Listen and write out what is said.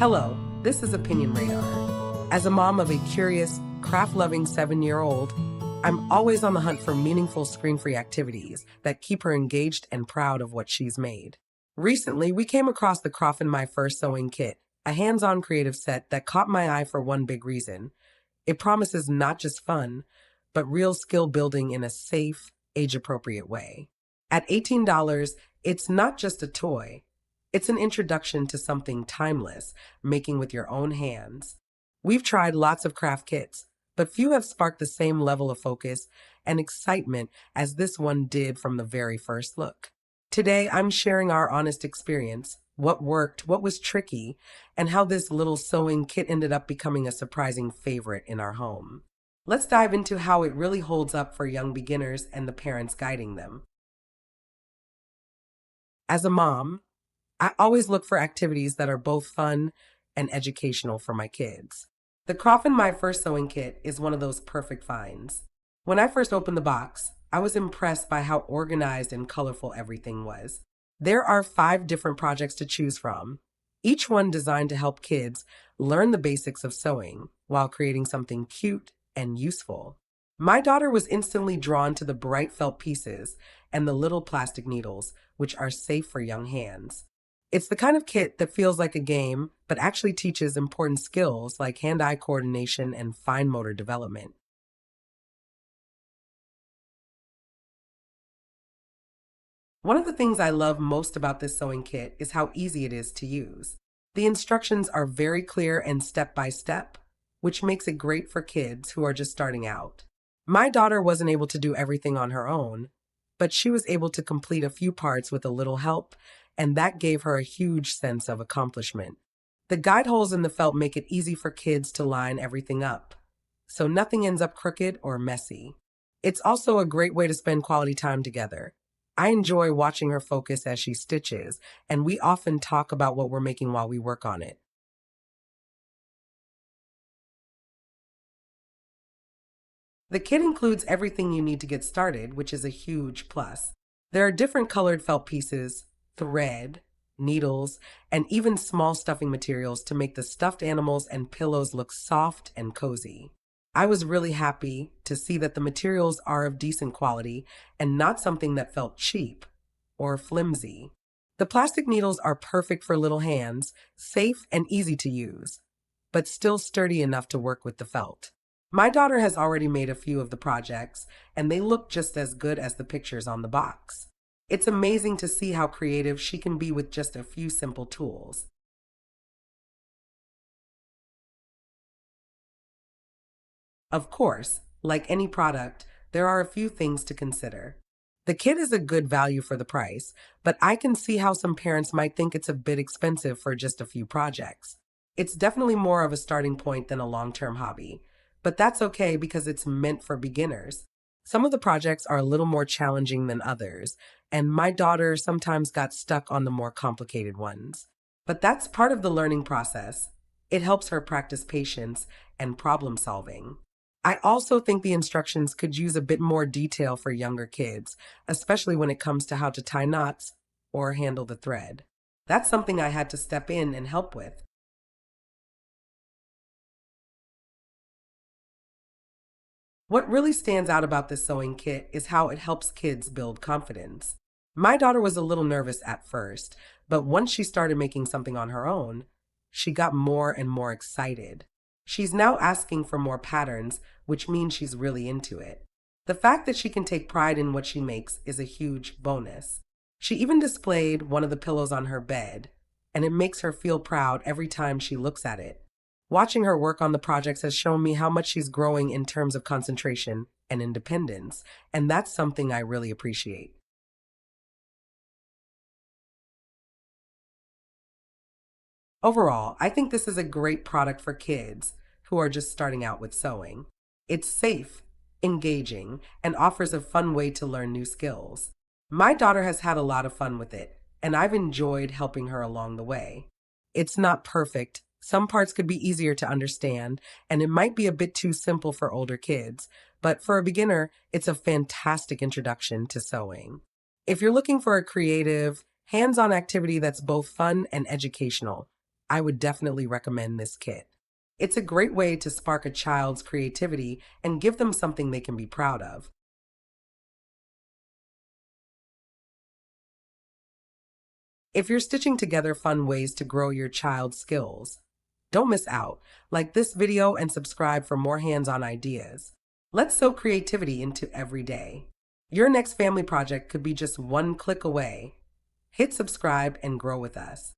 Hello, this is Opinion Radar. As a mom of a curious, craft-loving 7-year-old, I'm always on the hunt for meaningful screen-free activities that keep her engaged and proud of what she's made. Recently, we came across the KRAFUN My First Sewing Kit, a hands-on creative set that caught my eye for one big reason. It promises not just fun, but real skill building in a safe, age-appropriate way. At $18, it's not just a toy. It's an introduction to something timeless, making with your own hands. We've tried lots of craft kits, but few have sparked the same level of focus and excitement as this one did from the very first look. Today, I'm sharing our honest experience, what worked, what was tricky, and how this little sewing kit ended up becoming a surprising favorite in our home. Let's dive into how it really holds up for young beginners and the parents guiding them. As a mom, I always look for activities that are both fun and educational for my kids. The KRAFUN My First Sewing Kit is one of those perfect finds. When I first opened the box, I was impressed by how organized and colorful everything was. There are 5 different projects to choose from, each one designed to help kids learn the basics of sewing while creating something cute and useful. My daughter was instantly drawn to the bright felt pieces and the little plastic needles, which are safe for young hands. It's the kind of kit that feels like a game, but actually teaches important skills like hand-eye coordination and fine motor development. One of the things I love most about this sewing kit is how easy it is to use. The instructions are very clear and step-by-step, which makes it great for kids who are just starting out. My daughter wasn't able to do everything on her own, but she was able to complete a few parts with a little help, and that gave her a huge sense of accomplishment. The guide holes in the felt make it easy for kids to line everything up, so nothing ends up crooked or messy. It's also a great way to spend quality time together. I enjoy watching her focus as she stitches, and we often talk about what we're making while we work on it. The kit includes everything you need to get started, which is a huge plus. There are different colored felt pieces, thread, needles, and even small stuffing materials to make the stuffed animals and pillows look soft and cozy. I was really happy to see that the materials are of decent quality and not something that felt cheap or flimsy. The plastic needles are perfect for little hands, safe and easy to use, but still sturdy enough to work with the felt. My daughter has already made a few of the projects, and they look just as good as the pictures on the box. It's amazing to see how creative she can be with just a few simple tools. Of course, like any product, there are a few things to consider. The kit is a good value for the price, but I can see how some parents might think it's a bit expensive for just a few projects. It's definitely more of a starting point than a long-term hobby, but that's okay because it's meant for beginners. Some of the projects are a little more challenging than others, and my daughter sometimes got stuck on the more complicated ones. But that's part of the learning process. It helps her practice patience and problem solving. I also think the instructions could use a bit more detail for younger kids, especially when it comes to how to tie knots or handle the thread. That's something I had to step in and help with. What really stands out about this sewing kit is how it helps kids build confidence. My daughter was a little nervous at first, but once she started making something on her own, she got more and more excited. She's now asking for more patterns, which means she's really into it. The fact that she can take pride in what she makes is a huge bonus. She even displayed one of the pillows on her bed, and it makes her feel proud every time she looks at it. Watching her work on the projects has shown me how much she's growing in terms of concentration and independence, and that's something I really appreciate. Overall, I think this is a great product for kids who are just starting out with sewing. It's safe, engaging, and offers a fun way to learn new skills. My daughter has had a lot of fun with it, and I've enjoyed helping her along the way. It's not perfect. Some parts could be easier to understand, and it might be a bit too simple for older kids, but for a beginner, it's a fantastic introduction to sewing. If you're looking for a creative, hands-on activity that's both fun and educational, I would definitely recommend this kit. It's a great way to spark a child's creativity and give them something they can be proud of. If you're stitching together fun ways to grow your child's skills, don't miss out. Like this video and subscribe for more hands-on ideas. Let's soak creativity into every day. Your next family project could be just one click away. Hit subscribe and grow with us.